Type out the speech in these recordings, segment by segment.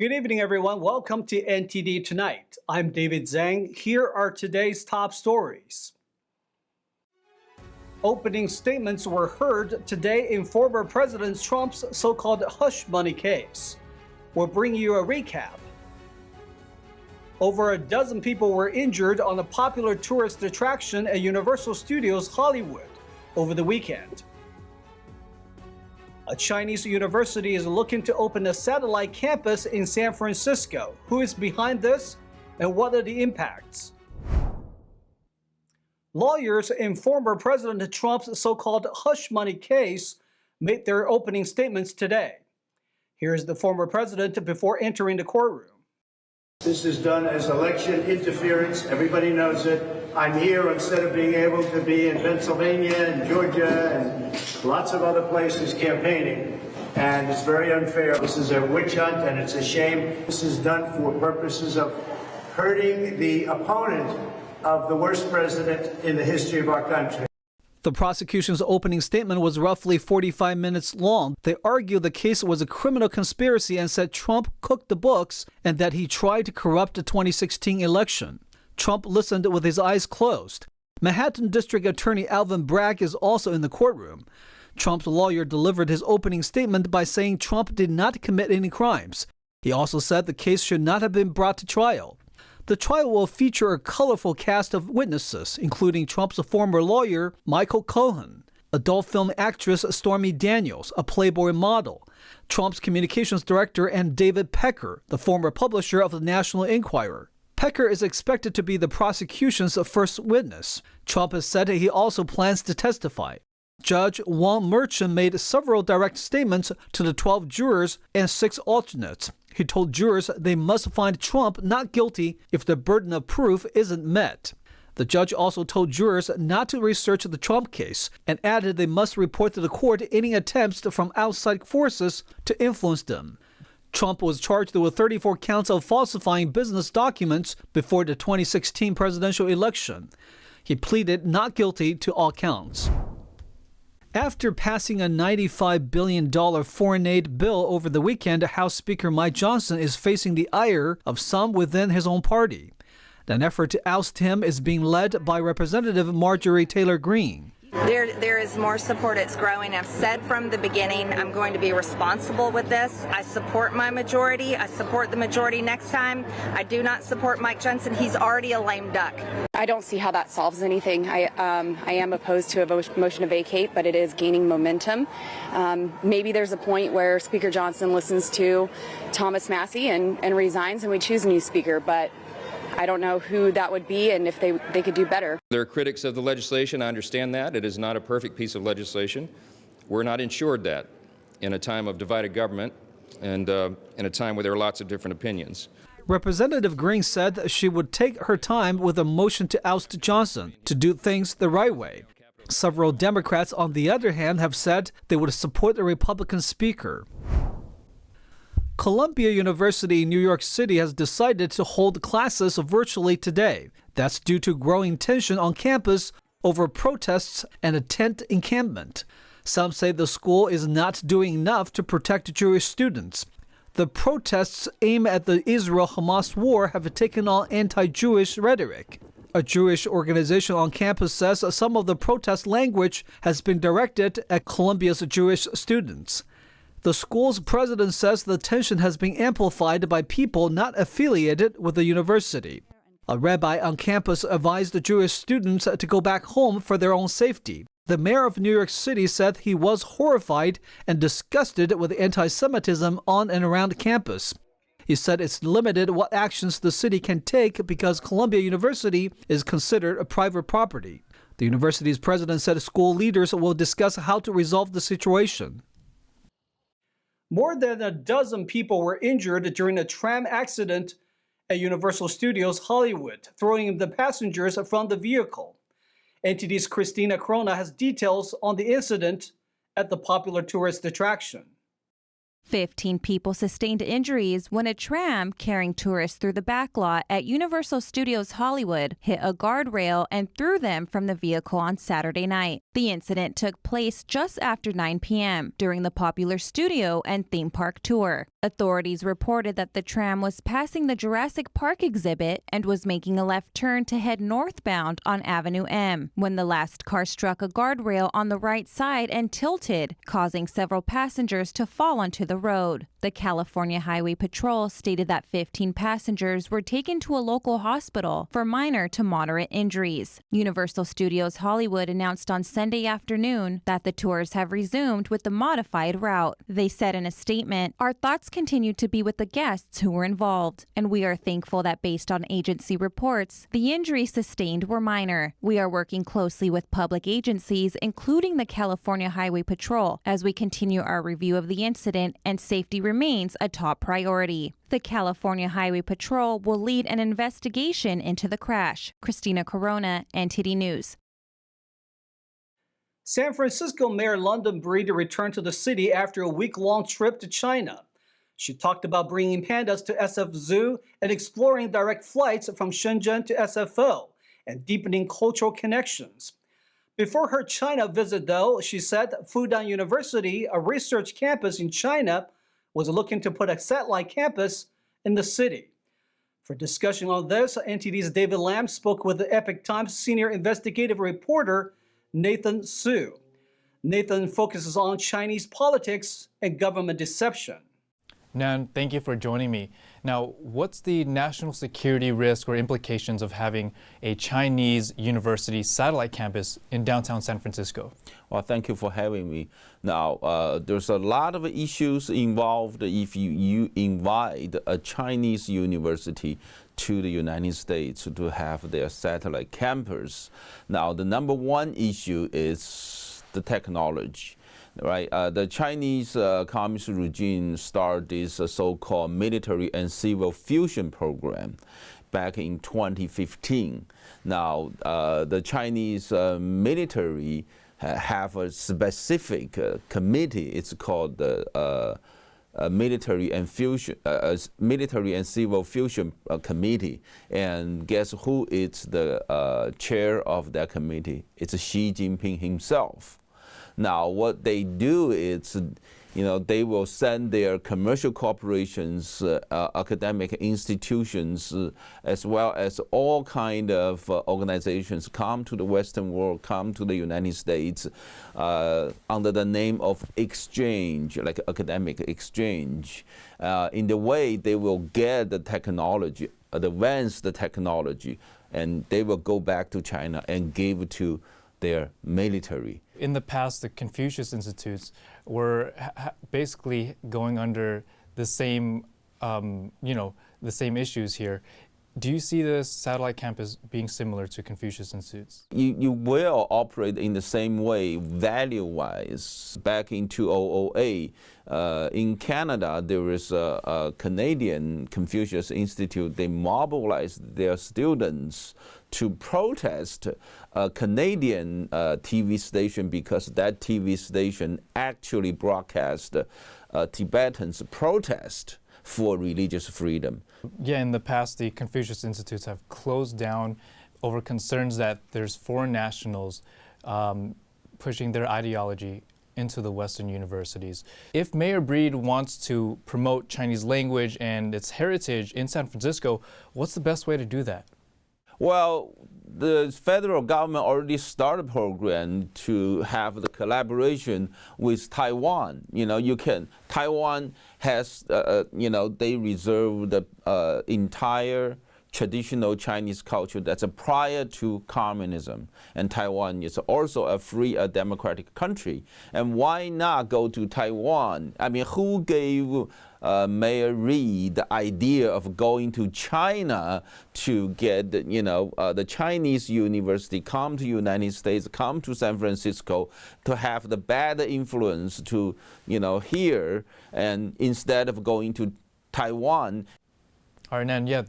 Good evening, everyone. Welcome to NTD Tonight. I'm David Zhang. Here are today's top stories. Opening statements were heard today in former President Trump's so-called hush money case. We'll bring you a recap. Over a dozen people were injured on a popular tourist attraction at Universal Studios Hollywood over the weekend. A Chinese university is looking to open a satellite campus in San Francisco. Who is behind this, and what are the impacts? Lawyers in former President Trump's so-called hush money case made their opening statements today. Here's the former president before entering the courtroom. This is done as election interference. Everybody knows it. I'm here instead of being able to be in Pennsylvania and Georgia and lots of other places campaigning. And it's very unfair. This is a witch hunt and it's a shame. This is done for purposes of hurting the opponent of the worst president in the history of our country. The prosecution's opening statement was roughly 45 minutes long. They argued the case was a criminal conspiracy and said Trump cooked the books and that he tried to corrupt the 2016 election. Trump listened with his eyes closed. Manhattan District Attorney Alvin Bragg is also in the courtroom. Trump's lawyer delivered his opening statement by saying Trump did not commit any crimes. He also said the case should not have been brought to trial. The trial will feature a colorful cast of witnesses, including Trump's former lawyer, Michael Cohen, adult film actress Stormy Daniels, a Playboy model, Trump's communications director, and David Pecker, the former publisher of the National Enquirer. Pecker is expected to be the prosecution's first witness. Trump has said he also plans to testify. Judge Wong Merchant made several direct statements to the 12 jurors and 6 alternates. He told jurors they must find Trump not guilty if the burden of proof isn't met. The judge also told jurors not to research the Trump case and added they must report to the court any attempts from outside forces to influence them. Trump was charged with 34 counts of falsifying business documents before the 2016 presidential election. He pleaded not guilty to all counts. After passing a $95 billion foreign aid bill over the weekend, House Speaker Mike Johnson is facing the ire of some within his own party. An effort to oust him is being led by Representative Marjorie Taylor Greene. There is more support. It's growing. I've said from the beginning I'm going to be responsible with this. I support my majority. I support the majority next time. I do not support Mike Johnson. He's already a lame duck. I don't see how that solves anything. I am opposed to a motion to vacate, but it is gaining momentum. Maybe there's a point where Speaker Johnson listens to Thomas Massie and resigns and we choose a new speaker, but I don't know who that would be and if they could do better. There are critics of the legislation. I understand that. It is not a perfect piece of legislation. We're not ensured that in a time of divided government and in a time where there are lots of different opinions. Representative Greene said she would take her time with a motion to oust Johnson to do things the right way. Several Democrats, on the other hand, have said they would support the Republican speaker. Columbia University in New York City has decided to hold classes virtually today. That's due to growing tension on campus over protests and a tent encampment. Some say the school is not doing enough to protect Jewish students. The protests aimed at the Israel-Hamas war have taken on anti-Jewish rhetoric. A Jewish organization on campus says some of the protest language has been directed at Columbia's Jewish students. The school's president says the tension has been amplified by people not affiliated with the university. A rabbi on campus advised the Jewish students to go back home for their own safety. The mayor of New York City said he was horrified and disgusted with anti-Semitism on and around campus. He said it's limited what actions the city can take because Columbia University is considered a private property. The university's president said school leaders will discuss how to resolve the situation. More than a dozen people were injured during a tram accident at Universal Studios Hollywood, throwing the passengers from the vehicle. NTD's Christina Crona has details on the incident at the popular tourist attraction. 15 people sustained injuries when a tram carrying tourists through the backlot at Universal Studios Hollywood hit a guardrail and threw them from the vehicle on Saturday night. The incident took place just after 9 p.m. during the popular studio and theme park tour. Authorities reported that the tram was passing the Jurassic Park exhibit and was making a left turn to head northbound on Avenue M when the last car struck a guardrail on the right side and tilted, causing several passengers to fall onto the road. The California Highway Patrol stated that 15 passengers were taken to a local hospital for minor to moderate injuries. Universal Studios Hollywood announced on Sunday afternoon that the tours have resumed with the modified route. They said in a statement, "Our thoughts continue to be with the guests who were involved, and we are thankful that based on agency reports, the injuries sustained were minor. We are working closely with public agencies, including the California Highway Patrol, as we continue our review of the incident, and safety remains a top priority." The California Highway Patrol will lead an investigation into the crash. Christina Corona, NTD News. San Francisco Mayor London Breed returned to the city after a week-long trip to China. She talked about bringing pandas to SF Zoo and exploring direct flights from Shenzhen to SFO and deepening cultural connections. Before her China visit, though, she said Fudan University, a research campus in China, was looking to put a satellite campus in the city. For discussion on this, NTD's David Lam spoke with the Epoch Times senior investigative reporter Nathan Su. Nathan focuses on Chinese politics and government deception. Nan, thank you for joining me. Now, what's the national security risk or implications of having a Chinese university satellite campus in downtown San Francisco? Well, thank you for having me. Now, there's a lot of issues involved if you invite a Chinese university to the United States to have their satellite campus. Now, the number one issue is the technology. Right, the Chinese communist regime started this so-called military and civil fusion program back in 2015. Now, the Chinese military have a specific committee. It's called the Military and Civil Fusion Committee. And guess who is the chair of that committee? It's Xi Jinping himself. Now, what they do is, they will send their commercial corporations, academic institutions, as well as all kind of organizations come to the Western world, come to the United States under the name of exchange, like academic exchange. In the way they will get the technology, advance the technology, and they will go back to China and give to their military. In the past, the Confucius Institutes were basically going under the same, the same issues here. Do you see this satellite campus being similar to Confucius Institutes? You will operate in the same way, value-wise. Back in 2008, in Canada, there was a Canadian Confucius Institute. They mobilized their students to protest a Canadian TV station because that TV station actually broadcast Tibetans' protest for religious freedom. Yeah, in the past, the Confucius Institutes have closed down over concerns that there's foreign nationals pushing their ideology into the Western universities. If Mayor Breed wants to promote Chinese language and its heritage in San Francisco, what's the best way to do that? Well, the federal government already started a program to have the collaboration with Taiwan. Taiwan has, they reserve the entire traditional Chinese culture that's prior to communism. And Taiwan is also a free, democratic country. And why not go to Taiwan? I mean, who gave Mayor Reid the idea of going to China to get, the Chinese university come to United States, come to San Francisco to have the bad influence to, here, and instead of going to Taiwan. All right, Nan, yeah,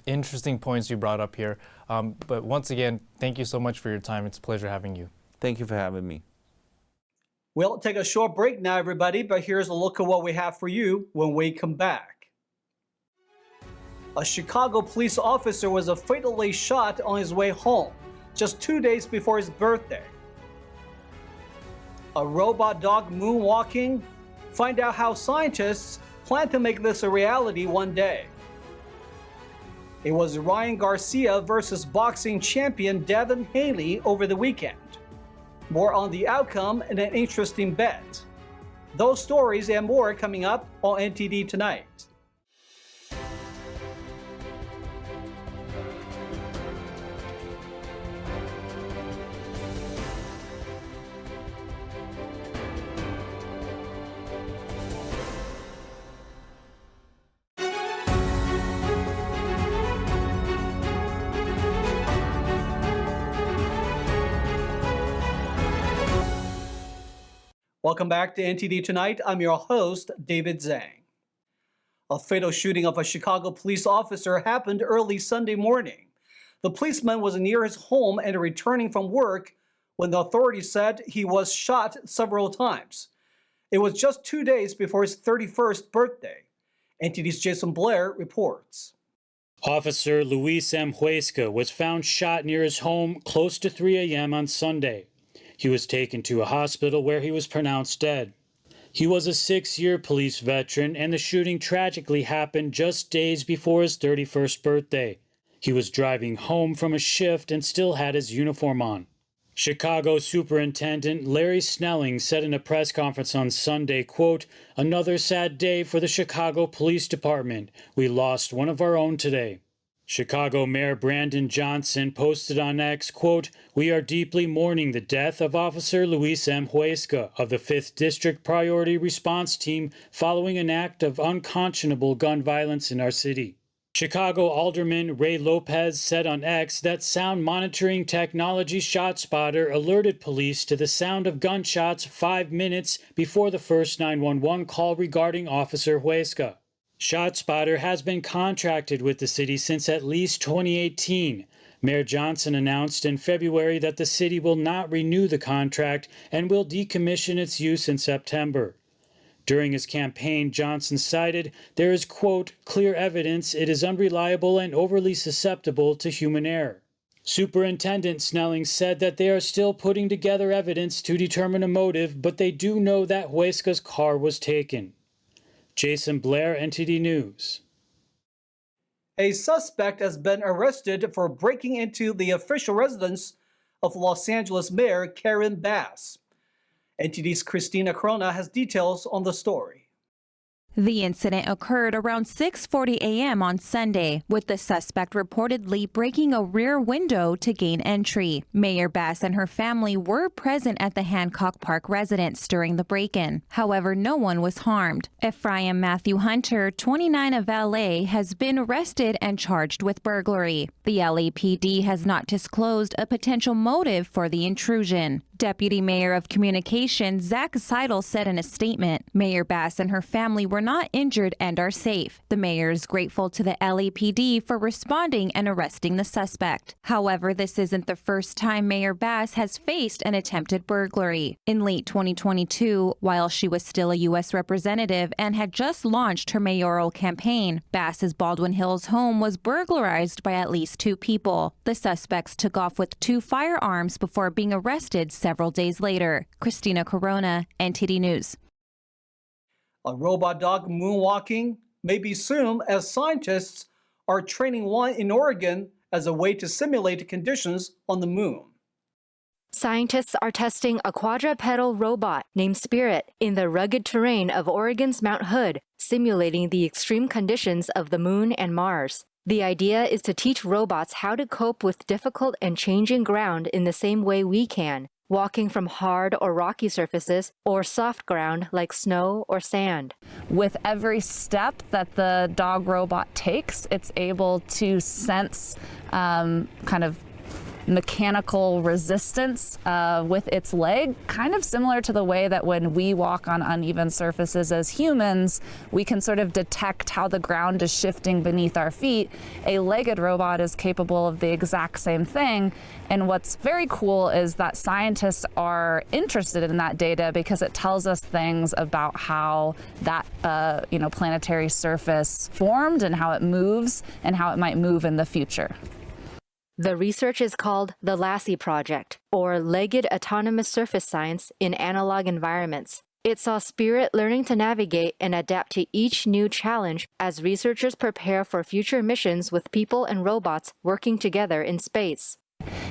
interesting points you brought up here. But once again, thank you so much for your time. It's a pleasure having you. Thank you for having me. We'll take a short break now, everybody, but here's a look at what we have for you when we come back. A Chicago police officer was fatally shot on his way home just 2 days before his birthday. A robot dog moonwalking? Find out how scientists plan to make this a reality one day. It was Ryan Garcia versus boxing champion Devin Haney over the weekend. More on the outcome and an interesting bet. Those stories and more coming up on NTD Tonight. Welcome back to NTD Tonight. I'm your host, David Zhang. A fatal shooting of a Chicago police officer happened early Sunday morning. The policeman was near his home and returning from work when the authorities said he was shot several times. It was just 2 days before his 31st birthday. NTD's Jason Blair reports. Officer Luis M. Huesca was found shot near his home close to 3 a.m. on Sunday. He was taken to a hospital where he was pronounced dead. He was a 6-year police veteran, and the shooting tragically happened just days before his 31st birthday. He was driving home from a shift and still had his uniform on. Chicago Superintendent Larry Snelling said in a press conference on Sunday, quote, "Another sad day for the Chicago Police Department. We lost one of our own today." Chicago Mayor Brandon Johnson posted on X, quote, "We are deeply mourning the death of Officer Luis M. Huesca of the 5th District Priority Response Team following an act of unconscionable gun violence in our city." Chicago Alderman Ray Lopez said on X that sound monitoring technology ShotSpotter alerted police to the sound of gunshots 5 minutes before the first 911 call regarding Officer Huesca. ShotSpotter has been contracted with the city since at least 2018. Mayor Johnson announced in February that the city will not renew the contract and will decommission its use in September. During his campaign, Johnson cited, "There is, quote, clear evidence it is unreliable and overly susceptible to human error." Superintendent Snelling said that they are still putting together evidence to determine a motive, but they do know that Huesca's car was taken. Jason Blair, NTD News. A suspect has been arrested for breaking into the official residence of Los Angeles Mayor Karen Bass. NTD's Christina Corona has details on the story. The incident occurred around 6:40 a.m. on Sunday, with the suspect reportedly breaking a rear window to gain entry. Mayor Bass and her family were present at the Hancock Park residence during the break-in. However, no one was harmed. Ephraim Matthew Hunter, 29 of LA, has been arrested and charged with burglary. The LAPD has not disclosed a potential motive for the intrusion. Deputy Mayor of Communications Zach Seidel said in a statement, "Mayor Bass and her family were not injured and are safe. The mayor is grateful to the LAPD for responding and arresting the suspect." However, this isn't the first time Mayor Bass has faced an attempted burglary. In late 2022, while she was still a U.S. representative and had just launched her mayoral campaign, Bass's Baldwin Hills home was burglarized by at least 2 people. The suspects took off with 2 firearms before being arrested several days later. Christina Corona, NTD News. A robot dog moonwalking may be soon, as scientists are training one in Oregon as a way to simulate conditions on the moon. Scientists are testing a quadrupedal robot named Spirit in the rugged terrain of Oregon's Mount Hood, simulating the extreme conditions of the moon and Mars. The idea is to teach robots how to cope with difficult and changing ground in the same way we can, walking from hard or rocky surfaces or soft ground like snow or sand. With every step that the dog robot takes, it's able to sense kind of mechanical resistance with its leg, kind of similar to the way that when we walk on uneven surfaces as humans, we can sort of detect how the ground is shifting beneath our feet. A legged robot is capable of the exact same thing. And what's very cool is that scientists are interested in that data because it tells us things about how that planetary surface formed and how it moves and how it might move in the future. The research is called the LASSI Project, or Legged Autonomous Surface Science in Analog Environments. It saw Spirit learning to navigate and adapt to each new challenge as researchers prepare for future missions with people and robots working together in space.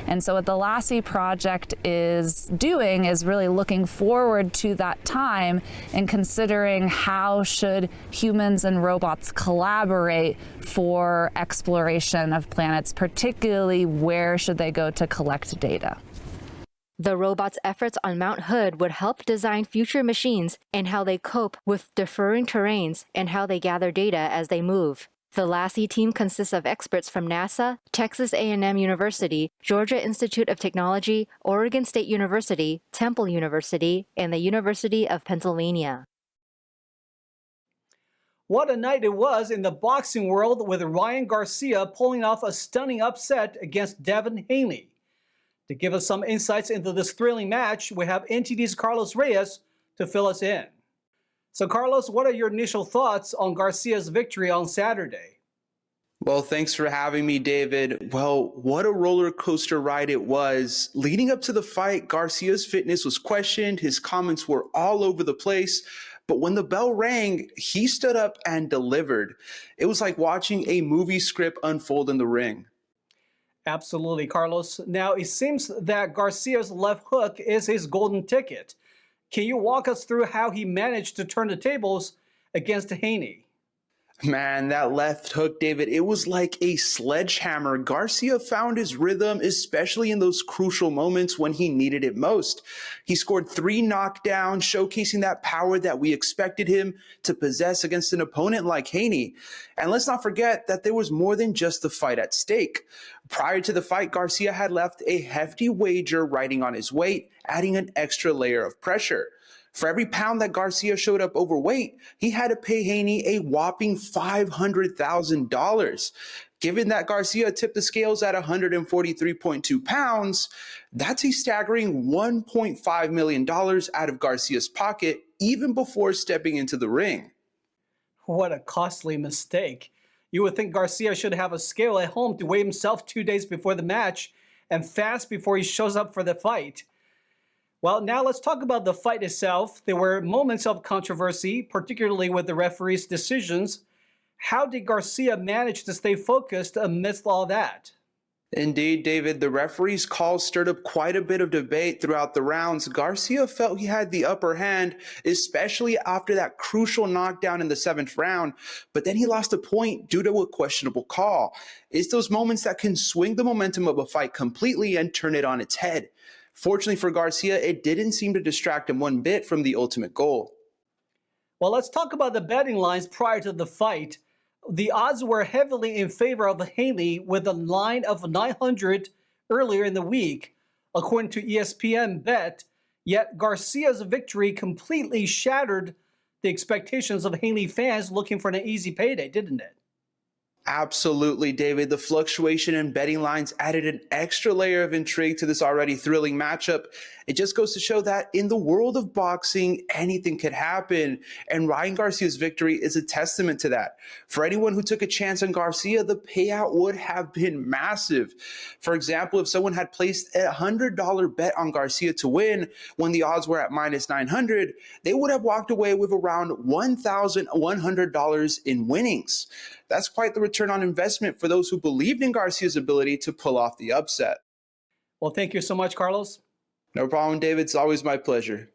And so what the LASSI project is doing is really looking forward to that time and considering how should humans and robots collaborate for exploration of planets, particularly where should they go to collect data. The robots' efforts on Mount Hood would help design future machines and how they cope with differing terrains and how they gather data as they move. The LASSI team consists of experts from NASA, Texas A&M University, Georgia Institute of Technology, Oregon State University, Temple University, and the University of Pennsylvania. What a night it was in the boxing world with Ryan Garcia pulling off a stunning upset against Devin Haney. To give us some insights into this thrilling match, we have NTD's Carlos Reyes to fill us in. So Carlos, what are your initial thoughts on Garcia's victory on Saturday? Well, thanks for having me, David. Well, what a roller coaster ride it was. Leading up to the fight, Garcia's fitness was questioned. His comments were all over the place. But when the bell rang, he stood up and delivered. It was like watching a movie script unfold in the ring. Absolutely, Carlos. Now, it seems that Garcia's left hook is his golden ticket. Can you walk us through how he managed to turn the tables against Haney? Man, that left hook, David, it was like a sledgehammer. Garcia found his rhythm, especially in those crucial moments when he needed it most. He scored 3 knockdowns, showcasing that power that we expected him to possess against an opponent like Haney. And let's not forget that there was more than just the fight at stake. Prior to the fight, Garcia had left a hefty wager riding on his weight, adding an extra layer of pressure. For every pound that Garcia showed up overweight, he had to pay Haney a whopping $500,000. Given that Garcia tipped the scales at 143.2 pounds, that's a staggering $1.5 million out of Garcia's pocket, even before stepping into the ring. What a costly mistake. You would think Garcia should have a scale at home to weigh himself 2 days before the match and fast before he shows up for the fight. Well, now let's talk about the fight itself. There were moments of controversy, particularly with the referee's decisions. How did Garcia manage to stay focused amidst all that? Indeed, David, the referee's calls stirred up quite a bit of debate throughout the rounds. Garcia felt he had the upper hand, especially after that crucial knockdown in the 7th round, but then he lost a point due to a questionable call. It's those moments that can swing the momentum of a fight completely and turn it on its head. Fortunately for Garcia, it didn't seem to distract him one bit from the ultimate goal. Well, let's talk about the betting lines prior to the fight. The odds were heavily in favor of Haney with a line of 900 earlier in the week, according to ESPN Bet. Yet Garcia's victory completely shattered the expectations of Haney fans looking for an easy payday, didn't it? Absolutely, David. The fluctuation in betting lines added an extra layer of intrigue to this already thrilling matchup. It just goes to show that in the world of boxing, anything could happen. And Ryan Garcia's victory is a testament to that. For anyone who took a chance on Garcia, the payout would have been massive. For example, if someone had placed a $100 bet on Garcia to win when the odds were at minus 900, they would have walked away with around $1,100 in winnings. That's quite the return on investment for those who believed in Garcia's ability to pull off the upset. Well, thank you so much, Carlos. No problem, David. It's always my pleasure.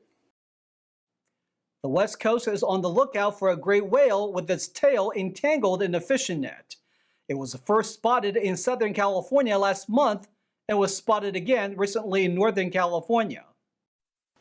The West Coast is on the lookout for a great whale with its tail entangled in a fishing net. It was first spotted in Southern California last month and was spotted again recently in Northern California.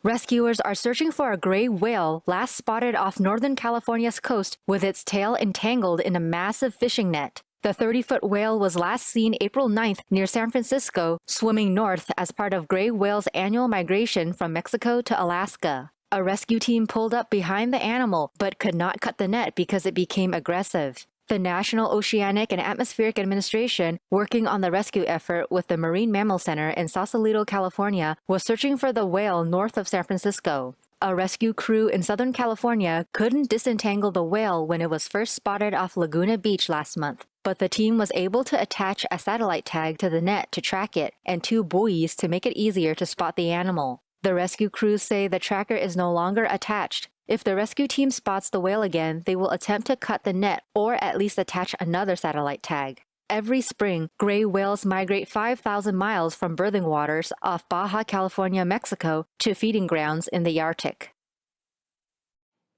Rescuers are searching for a gray whale last spotted off Northern California's coast with its tail entangled in a massive fishing net. The 30-foot whale was last seen April 9th near San Francisco, swimming north as part of gray whales' annual migration from Mexico to Alaska. A rescue team pulled up behind the animal but could not cut the net because it became aggressive. The National Oceanic and Atmospheric Administration, working on the rescue effort with the Marine Mammal Center in Sausalito, California, was searching for the whale north of San Francisco. A rescue crew in Southern California couldn't disentangle the whale when it was first spotted off Laguna Beach last month, but the team was able to attach a satellite tag to the net to track it and 2 buoys to make it easier to spot the animal. The rescue crews say the tracker is no longer attached. If the rescue team spots the whale again, they will attempt to cut the net or at least attach another satellite tag. Every spring, gray whales migrate 5,000 miles from birthing waters off Baja California, Mexico, to feeding grounds in the Arctic.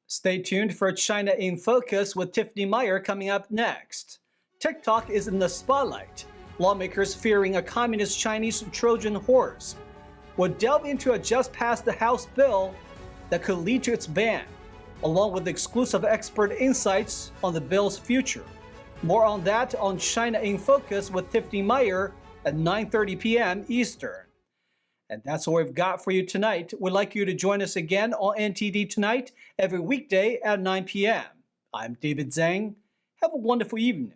Stay tuned for China in Focus with Tiffany Meyer coming up next. TikTok is in the spotlight. Lawmakers fearing a communist Chinese Trojan horse. We'll delve into a just-passed House bill that could lead to its ban, along with exclusive expert insights on the bill's future. More on that on China in Focus with Tiffany Meyer at 9:30 p.m. Eastern. And that's all we've got for you tonight. We'd like you to join us again on NTD Tonight every weekday at 9 p.m. I'm David Zhang. Have a wonderful evening.